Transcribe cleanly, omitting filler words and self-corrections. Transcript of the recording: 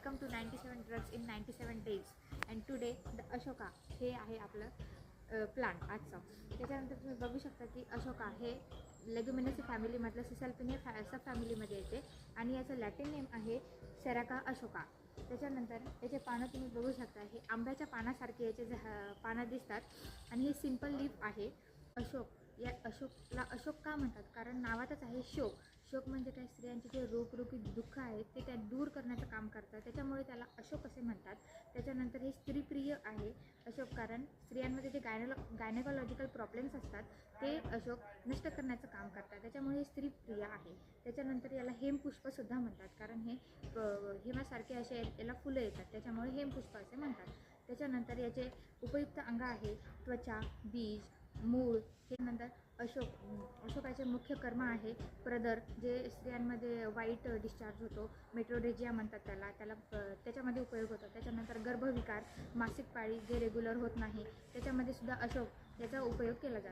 Welcome to 97 drugs in 97 days and today the Ashoka हे आहे आपलं प्लांट आजचं. त्याच्यानंतर तुम्ही बघू शकता की अशोका हे लेग्युमिनेसी फॅमिलीमधलं सिसल्पिने सब फॅमिलीमध्ये येते आणि याचं लॅटिन नेम आहे सेराका अशोका. त्याच्यानंतर याचे पानं तुम्ही बघू शकता, हे आंब्याच्या पानासारखे याचे पानं दिसतात आणि हे सिंपल लीफ आहे. अशोक, या अशोकला अशोक का म्हणतात? कारण नावातच आहे शोक. शोक म्हणजे काय? स्त्रियांचे जे रोगरूपी दुःख आहेत ते त्या दूर करण्याचं काम करतात, त्याच्यामुळे त्याला अशोक असे म्हणतात. त्याच्यानंतर हे स्त्रीप्रिय आहे अशोक, कारण स्त्रियांमध्ये जे गायनेकॉलॉजिकल प्रॉब्लेम्स असतात ते अशोक नष्ट करण्याचं काम करतात, त्याच्यामुळे हे स्त्रीप्रिय आहे. त्याच्यानंतर याला हेमपुष्पसुद्धा म्हणतात, कारण हे हेमासारखे असे याला फुलं येतात, त्याच्यामुळे हेमपुष्प असे म्हणतात. त्याच्यानंतर याचे उपयुक्त अंग आहे त्वचा, बीज, मूळ. हे नंतर अशोकाचे मुख्य कर्म आहे प्रदर, जे स्त्रियांमध्ये वाईट डिस्चार्ज होतो, मेट्रोडेजिया म्हणतात त्याला त्याच्यामध्ये उपयोग होतो. त्याच्यानंतर गर्भविकार, मासिक पाळी जे रेग्युलर होत नाही, त्याच्यामध्ये सुद्धा अशोक याचा उपयोग केला जातो.